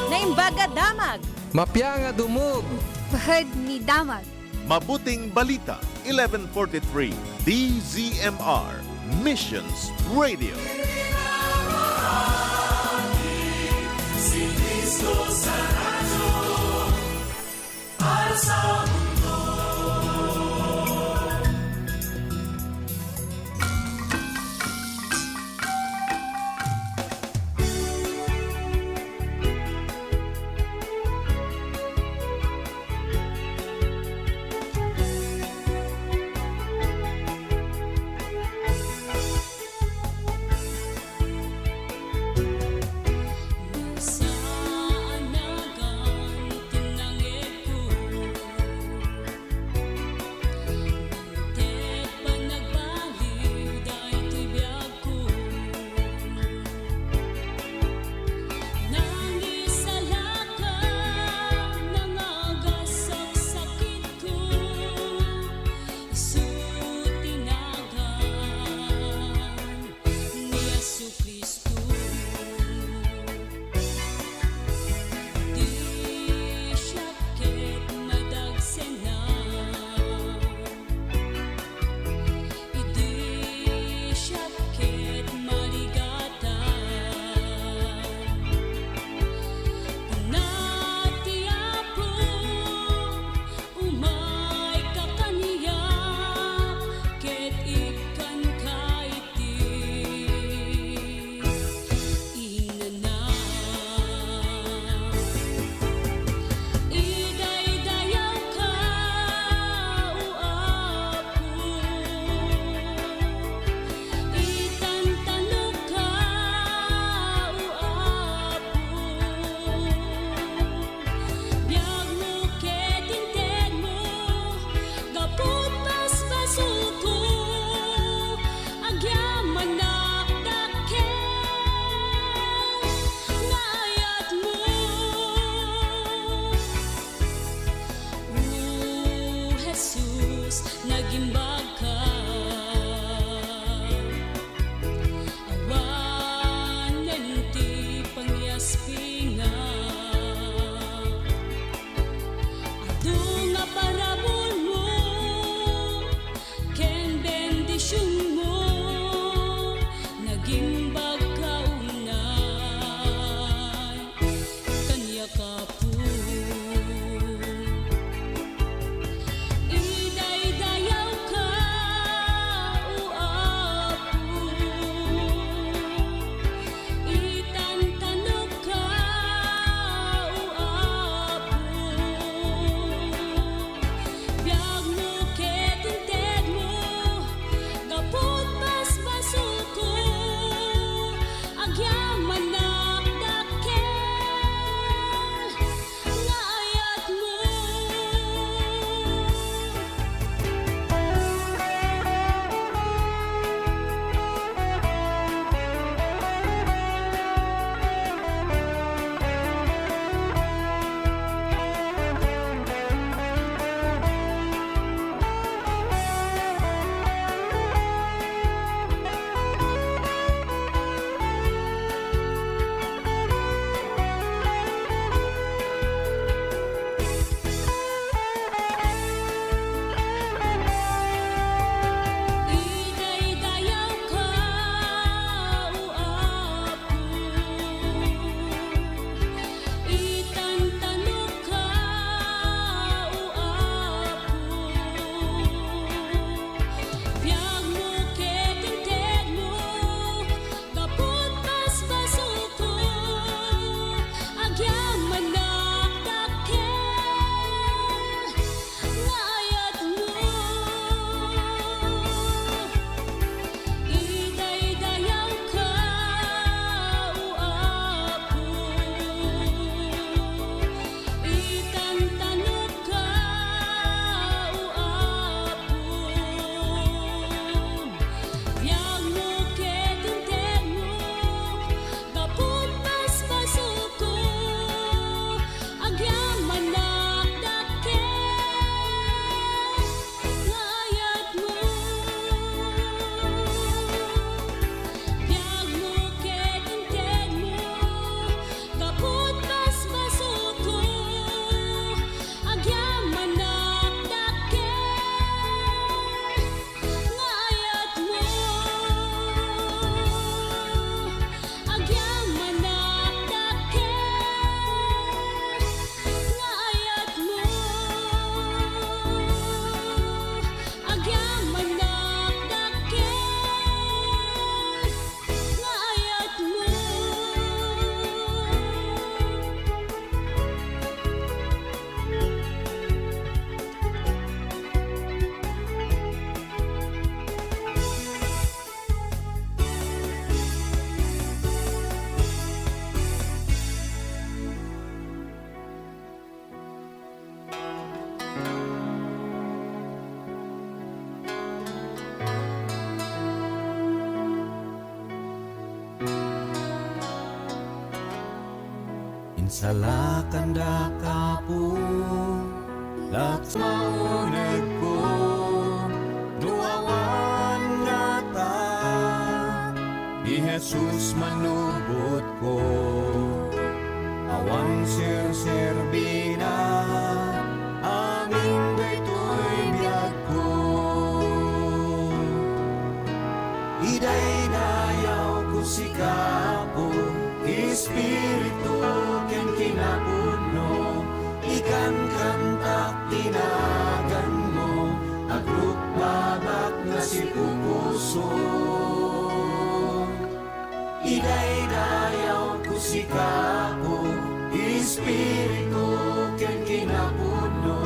Naimbaga damag, Mapya nga dumog. Bahad ni Damag. Mabuting Balita, 1143, DZMR, Missions Radio. Si Cristo sa radyo, para sa mundo. Salakanda ka po, laksmaunag ko, nuawan nga ta, di Jesus manubot ko, awan sir-serbina, amin daytoy biyag ko. Iday-dayaw ko si Kapo, Espiritu ken kinapuno, ikan kantak tinagan mo, agrupbabak na si pupuso. Iday-dayaw ko si Kapo, Espiritu ken kinapuno,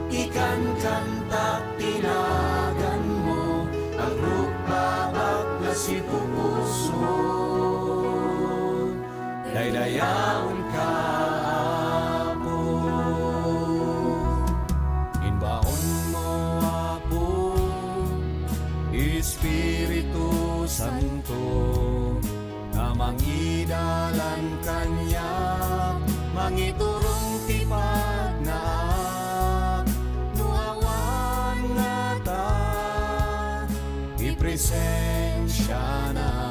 ikan kantak tinagan mo, agrupbabak na si pupuso. Daydayaon ka po, inbaon mo Apo, Espiritu Santo, na mangidalan kanya, mangiturong tipag na nuawan nga ta, ipresensya na.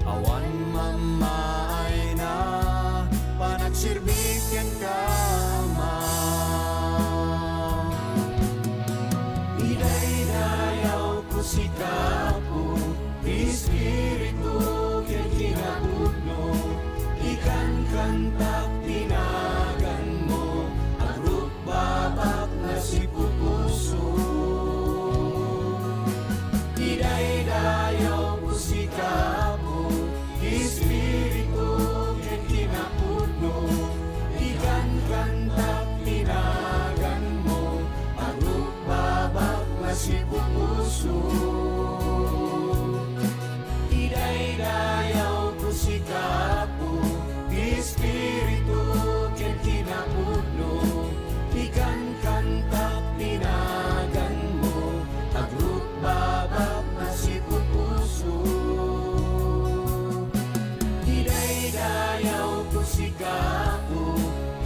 Awan mamaay na, panagsirbikan ka ma. Iday-dayaw ko si Kapo, Espiritu ken kinapuno, ikan kantak tinagan mo, agrupbabak na si pupuso. Iday-dayaw ko si Kapo, Espiritu ken kinapuno, ikan kantak tinagan mo, agrupbabak na si pupuso. Iday-dayaw ko si Kapo, Espiritu ken kinapuno, ikan kantak tinagan mo, agrupbabak na si pupuso. Iday-dayaw ko si Kapo,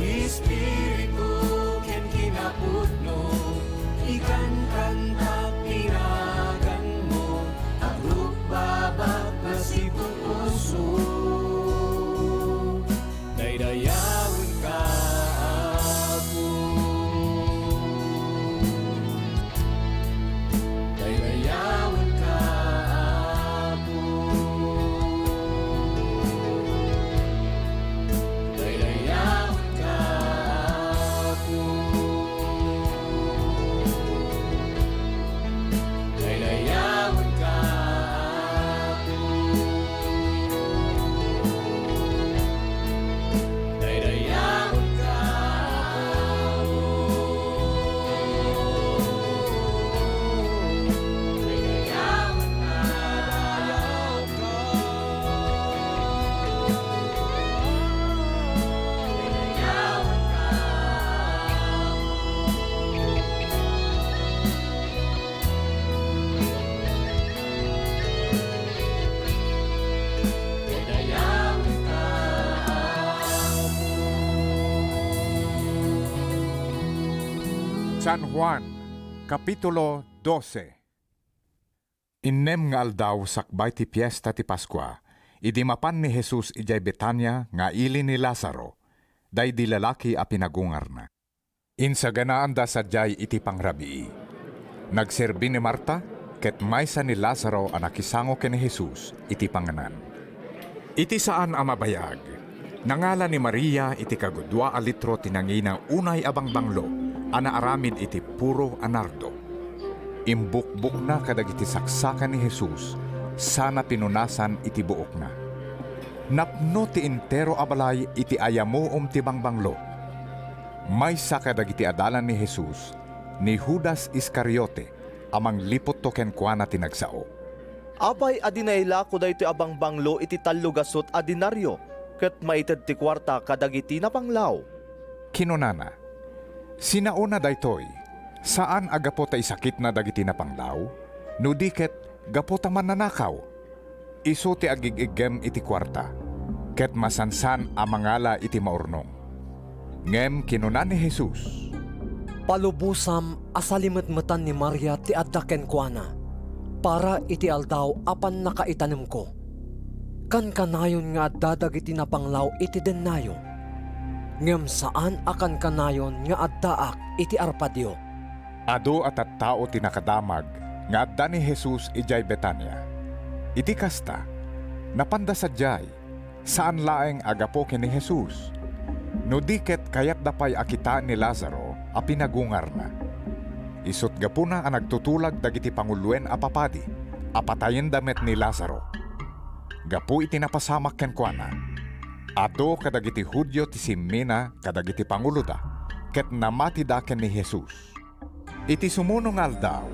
Espiritu ken kinapuno, ikan kantak tinagan mo, agrupbabak na si pupuso. Daydayawan ka ako, daydayawan ka ako. Daydayawan ka ako, daydayawan ka ako, daydayawan ka ako, daydayawan San Juan, Kapitulo 12. Innem nga aldaw sakbay ti piyesta ti Paskwa, idi mapan ni Jesus ijay Betania nga ili ni Lazaro, day di lalaki a pinagungar na. Insaganaan da sadyay iti pangrabii. Nagserbi ni Marta, ket maysa ni Lazaro a nakisango ken ni Jesus iti panganan. Iti saan a mabayag, nangala ni Maria iti kagudwa a litro tinanginang unay abang banglo, ana aramid iti puro anardo. Imbukbuk na kadagiti saksakan ni Jesus, sana pinunasan iti buok na. Napno ti intero abalay iti ayamuom ti bangbanglo. Maysa kadagiti adalan ni Jesus, ni Judas Iscariote, amang lipot to kenkwana tinagsao. Apay adinayla ko daytoy abang banglo iti tallugasot a dinaryo, ket maited ti kwarta kadagiti na panglaw. Kinunana, sinauna daytoy, saan agapo ta isakit na dagiti na panglaw? Nudiket, gapo ta man nanakaw. Iso ti agigigem iti kwarta. ket masansan a mangala iti maurnong. Ngem kinuna ni Jesus, Palubusam asalimet-metan ni Maria ti adda kenkwana para iti aldaw apan nakaitanem ko. Kan kanayon nga adda dagiti napanglaw iti dennayo. Ngem saan akan kanayon nga addaak iti arpadyo. adu at tao tinakadamag nga adda ni Jesus ijay Betania. Iti kasta, napanda sadyay, saan laeng agapo ni Jesus. No diket kayat dapay akita ni Lazaro a pinagungar na. Isut gapuna ang nagtutulag dagiti panguluen a papadi, apatayen damet ni Lazaro. Gapu iti napasamak kenkwana. Ato kadagiti Hudyo ti simmina kadagiti panguluda, ket namati daken ni Jesus. Iti sumunong aldaw,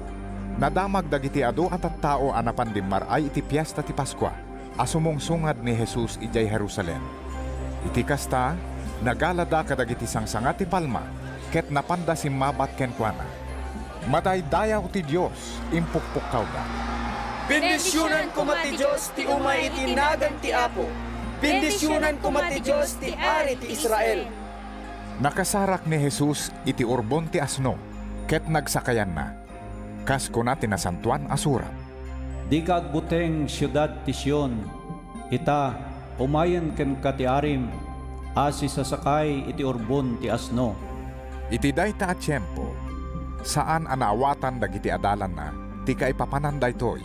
nadamag dagiti adu at tao anapan dimmaray iti piyesta ti Paskwa, asumungsungad ni Jesus ijay Jerusalem. Iti kasta, nagalada kadagiti sangsanga ti palma, ket napanda si mabat kenkwana. Madaydayaw ti Diyos, impukpukaw da. Bendisyonan ko mati Diyos ti umay iti nagan ti Apo. Bendisyonan ko mati Diyos ti ari ti Israel. Nakasarak ni Jesus iti urbon ti asno, ket nagsakayan na. Kas ko natin na santuan asurat. Di kagbuteng siyudad ti Sion, ita umayen ken katiarim, asi sasakay iti urbon ti asno. Iti dayta a tiyempo, saan anaawatan dagiti adalan na, ti kaipapanan daytoy.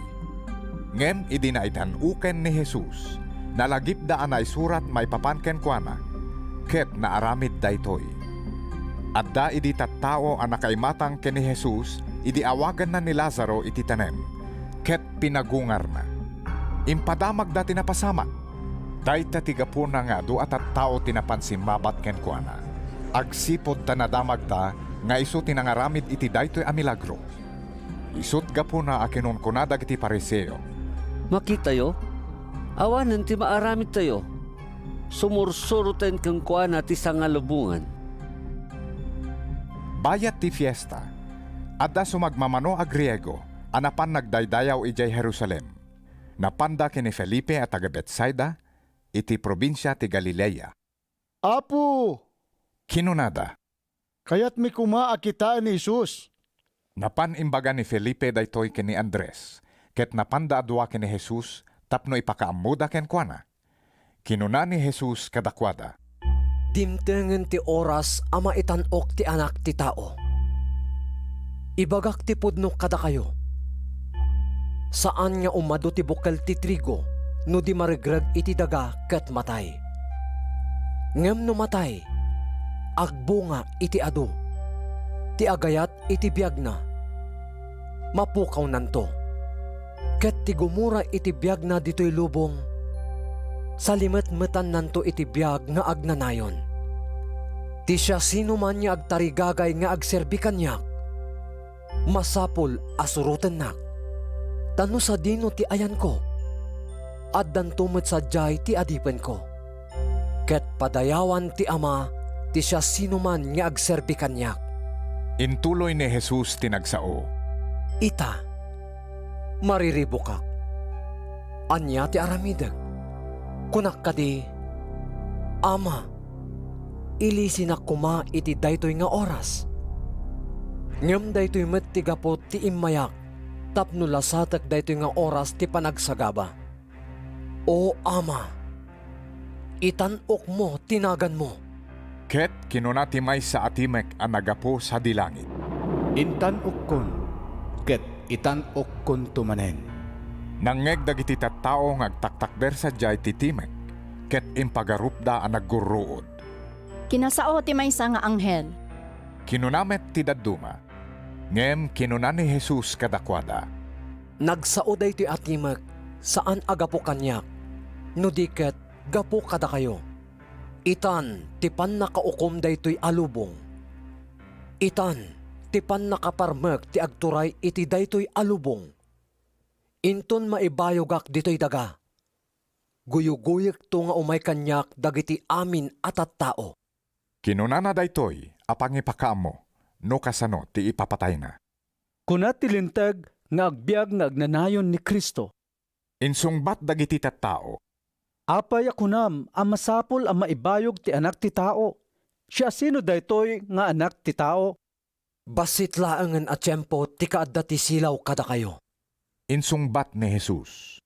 Ngem idinaitan uken ni Jesus, nalagip da anay surat may papanken kuana, ket naaramid daytoy. Adda idi tattao ang nakaimatang ken ni Jesus, idi awagan na ni Lazaro iti tanem, ket pinagungar na. Impadamag da tinapasamak, dayta tigapuna nga adu at tattao tinapansimbabat ken kuana. Agsipod ta nadamag ta, nga iso tinangaramid iti daytoy a milagro. Isut gapuna a kinunkunada iti pariseo. Makitayo, awanan ti maaramid tayo. Sumursuruten kang kuana ti sangalubungan. Bayat ti fiesta, adda sumagmamano a Griego, anapan nagdaydayaw ijay Jerusalem. Napanda kini Felipe at taga Betsaida, iti probinsya ti Galilea. Apo, Kinunada, kaya't may kumaakitaan ni Jesus. napan imbaga ni Felipe daytoy kini Andres, ket napanda adwa kini Jesus, tapno ipakaamuda ken kuana. Kinuna ni Jesus kadakwada, Dimtengen ti oras ama itanok ti anak ti tao. Ibagak ti pudno kada kayo. Saan nga umado ti bukal ti trigo, no di marigrag iti daga ket matay. Ngem no matay, agbunga iti adu. Ti agayat iti biag na. Mapukaw nanto. Ket ti gumura iti biag na dito'y lubong, salimet-metan nanto iti biag nga agnanayon. Ti siya sino man niya agtarigagay nga agserbi kanyak, masapol asurutan nak. Tano sa dino ti ayan ko, addan tumet sadyay ti adipen ko. Ket padayawan ti ama, ti siya sino man nga agserbi kanyak. intuloy ni Jesus tinagsao, Ita, mariribukak. Anya ti aramideg. Kunak kadi, Ama, ilisinak kuma iti daytoy nga oras. Ngem daytoy met ti gapot ti immayak, tapno lasatek daytoy nga oras ti panagsagaba. O Ama, itanok mo tinagan mo. ket kinuna ti may sa atimek ang nagapo sa dilangit. Intan ukkon, ket itan ukkon tumanen. Nangeg dagiti tattao nga agtaktakder sa jay ti timek, ket impagarupda ang nagguruod. Kinasao ti maysa nga anghel. Kinunamet ti dadduma, ngem kinuna ni Jesus kadakwada, Nagsao daytoy atimek, saan agapo kanyak, no diket gapo kada kayo. Itan, tipan nakaukom daytoy alubong. Itan, tipan nakaparmek ti agturay iti daytoy alubong. Inton maibayogak ditoy daga. Guyuguyek to nga umay kanyak dagiti amin at tao. kinuna na daytoy apangipakaamo, no kasano ti ipapatay na. Kunat tilintag nga agbyag nga agnanayon ni Kristo. Insungbat dagiti tattao, Apay akunam, ang masapol ang maibayog ti anak ti tao. Siya sino daytoy nga anak ti tao? Basit laangan at tiyempo ti kaadda ti silaw kada kayo. Insungbat ni Jesus.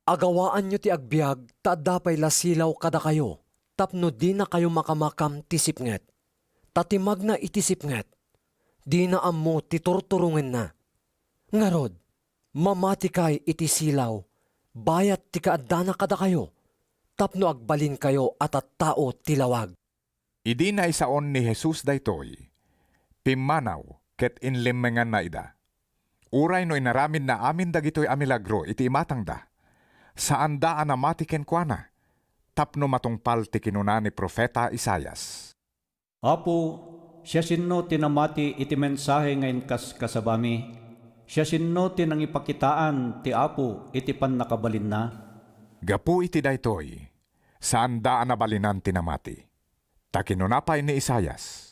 Agawaan nyo ti agbyag, taadapay la silaw kada kayo. Tapno di na kayo makamakam ti sipnget. Tatimag na iti sipnget. Di na ammo ti turturungen na. Ngarod, mamati kay iti silaw, bayat ti kaadda na kada kayo. Tapno agbalin kayo at tao tilawag. Idi na isaon ni Jesus daytoy. Pimanaw ket inlimengan na ida. Uray no inaramid na amin dagitoy a milagro iti imatang da. Saan da anamati ken kuana? Tapno matungpal ti kinuna ni Profeta Isayas. Apo, siya sinno tinamati iti mensahe ngayon kasabami. Siya sinno tinang ipakitaan ti Apo iti pan nakabalin na. Gapu iti daytoy. Saan da anabalinan tinamati? Ta kinunapay ni Isayas.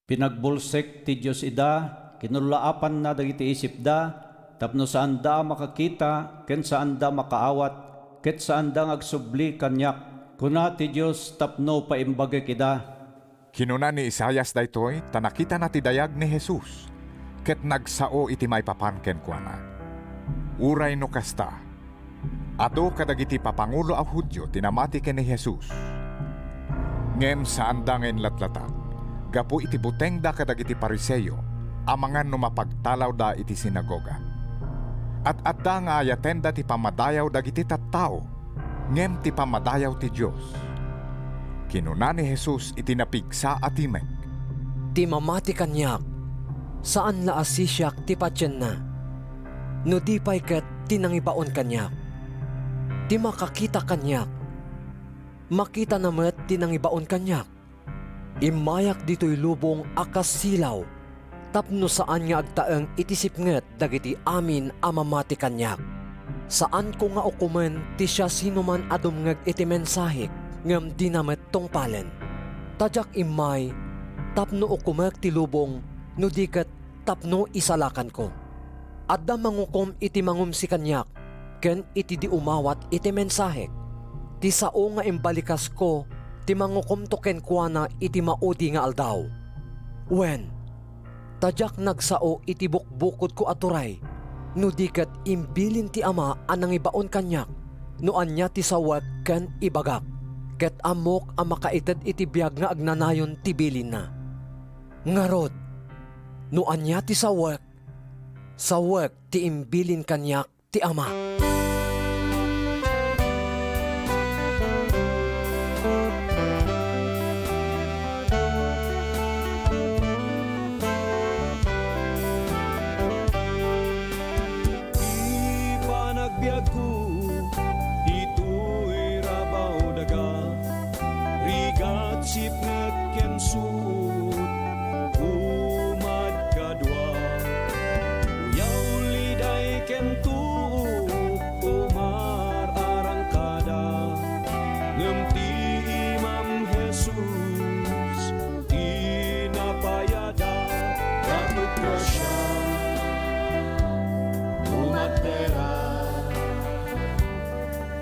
Pinagbulsek ti Diyos ida, kinulaapan na dagiti isip da, tapno saan da makakita, ken saan da makaawat, ket saan da agsubli kanyak, kuna ti Diyos tapno paimbagek ida. Kinuna ni Isayas daytoy, tanakita na ti dayag ni Jesus, ket nagsao iti maipapan ken kuana. Uray no kasta, ato kadagiti papangulo a Hudyo tinamati ken ni Jesus. Ngem saan da ngayon latlatak, gapu iti buteng da kadagiti pariseyo, amangan no mapagtalaw da iti sinagoga. At adda nga ayaten da ti pamadayaw dagiti tattao, ngem ti pamadayaw ti Diyos. Kinuna ni Jesus iti napigsa at timek. Ti mamati kanyak, saan la asisyak ti patyen na? No di pa'y ket tinangibaon kanyak. Ti makakita kanyak, makita na met tinangibaon kanyak. Imayak dito'y lubong akas silaw, tapno saan nga agtaeng itisipnget dagiti amin amamati kanyak. Saan ko nga ukumen ti siya sinuman adumngeg iti mensahik ngem dinamet tungpalen. Tadyak imay, tapno ukumek ti lubong, no diket tapno isalakan ko. Adda mangukom iti mangum si kanyak, ken iti di umawat iti mensahik. Ti sao nga imbalikas ko, ti mangukom to ken kuana iti maudi nga aldaw. Wen, tadyak nagsao iti bukbukod ko aturay, no diket imbilin ti ama anang ibaon kanyak, no anya ti sawag ken ibagak, ket amok ang makaited iti biyag nga agnanayon ti bilin na. Ngarod, no anya ti sawag ti imbilin kanyak ti ama. Ipanagbiag ko, dito'y rabaw daga, rigat sipnget ken suot, umad kadwa. Uyaw liday ken tuok, umar arangkada, ngem ti Imam Jesus, tinapayada, kapag grasya, umatera,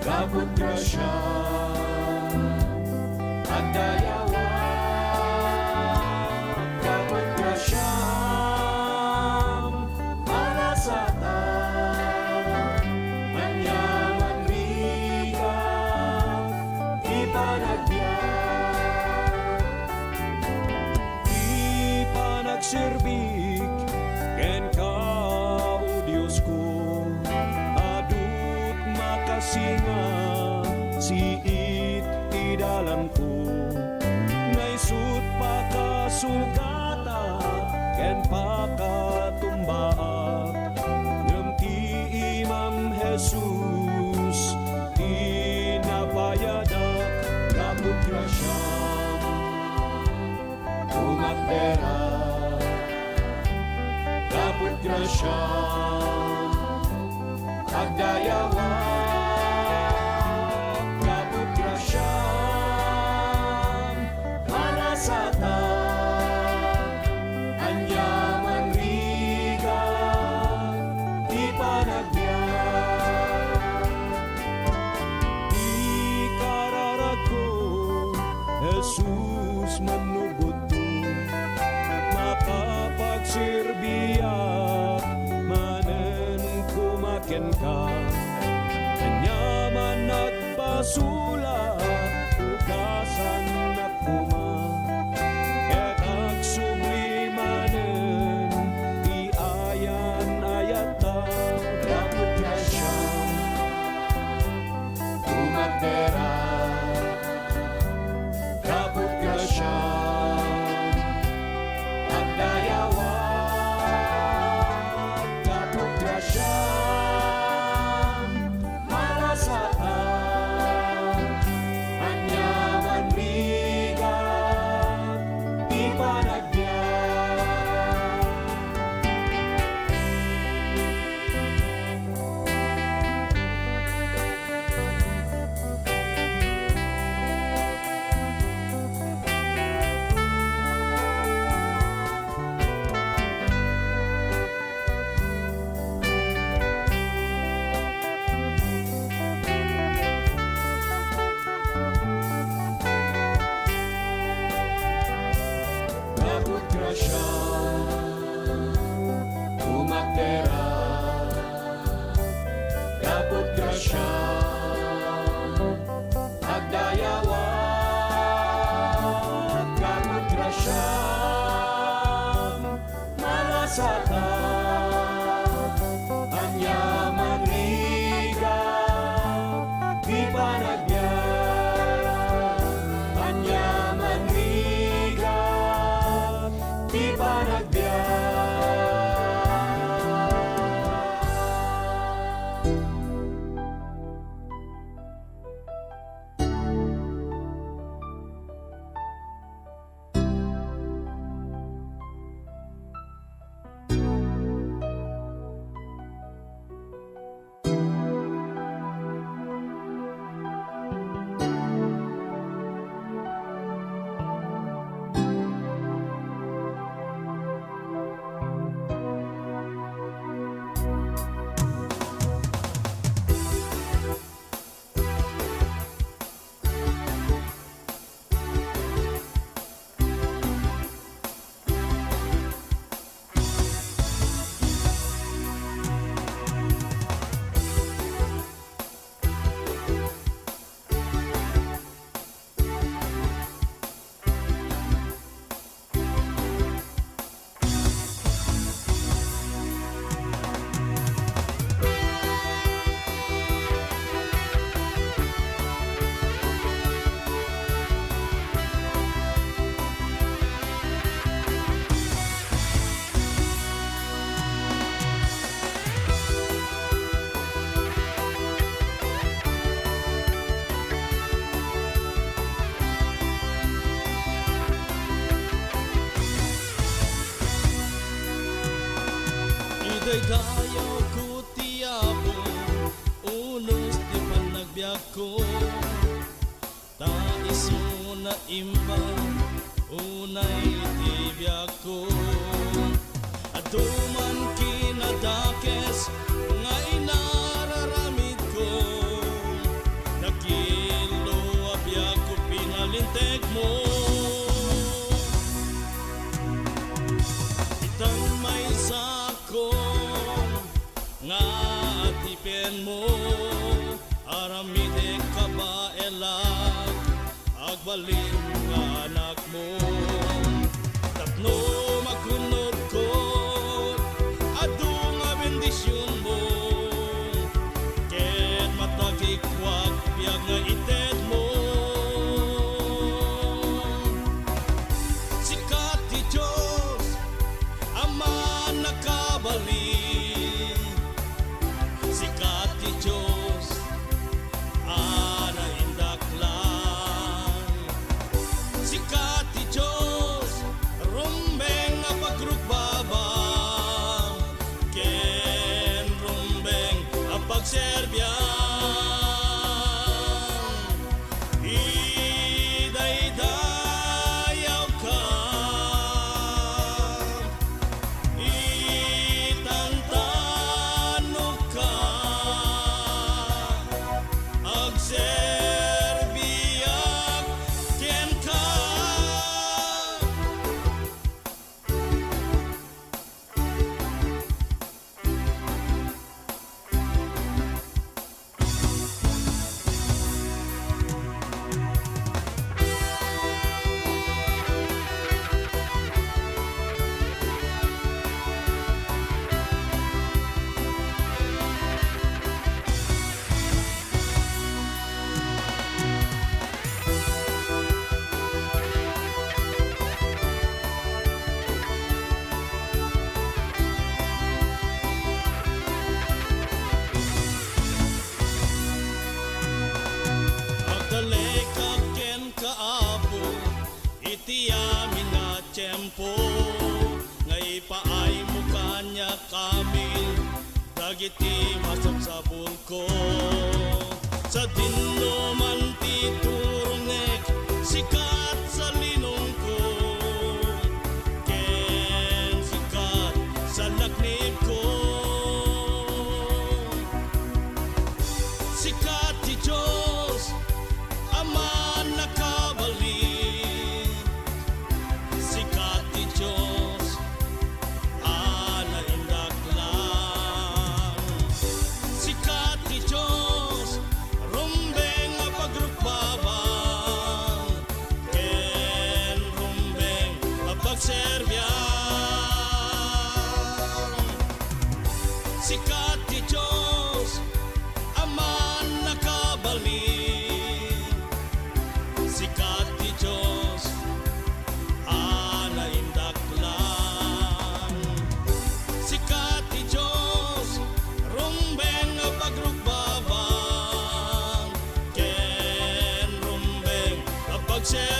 kapag grasya, at dayawa, kapag grasya, malasata, anyaman riga, ipanagsirbik, ken ka, o Diyos ko, adut makasinga, siit idalan ko, ngaysut pakasugata, ken pakatumbaak, ngem ti Imam Jesus, tinapayadak, kapag grasya, umatera, kapag grasya, agdayawa, kapag grasya, malasata, anyaman riga, ipanagbiag, Jesus manubuto makapagsirbia manen kumaken ka kanya man nagpasulat ugasan na kuma ket agsublimanen iayan ayata kaput grasya umatera kaput grasya agdayawat kaput grasya malasaan anyaman bigat ipanagbiag kaput grasya umatera kaput grasya agdayawat kaput grasya malasatan anyaman rigat di panagbiag anyaman rigat di panagbiag Idaydayaw ko tiyabo unos di panagbiag ko tais mo na imbang unay tibiyag ko aduman kinadakes nga inararamid ko nakilo abiyag ko pinalintek mo itang may sako nga atipen mo aramide ka ba elag agbalin nga anak mo tapno makunod ko adu nga bendisyon mo ket matagikwag biyag nga ited mo sikat ti Diyos ama nakabalin sikat ti Diyos ana indaklan sikat ti Diyos rumbeng nga pagrugbabang ken rumbeng ang pagserbyan idaydayaw ka itantano ka agserbiyak ken ka dagiti masabsabol ko sa dinno man ti turnek sikat sa linong ko ken sikat sa laknib ko sikat ti Diyos Ama nakabalik sikat ti Diyos ana indaklan sikat ti Diyos rumbeng nga pagrupabang ken rumbeng nga pagserbyang sikat ti Diyos Ama nakabalik sikat ti Diyos ana indaklan sikat ti Diyos rumbeng nga pagrupabang ken rumbeng nga pagserbyang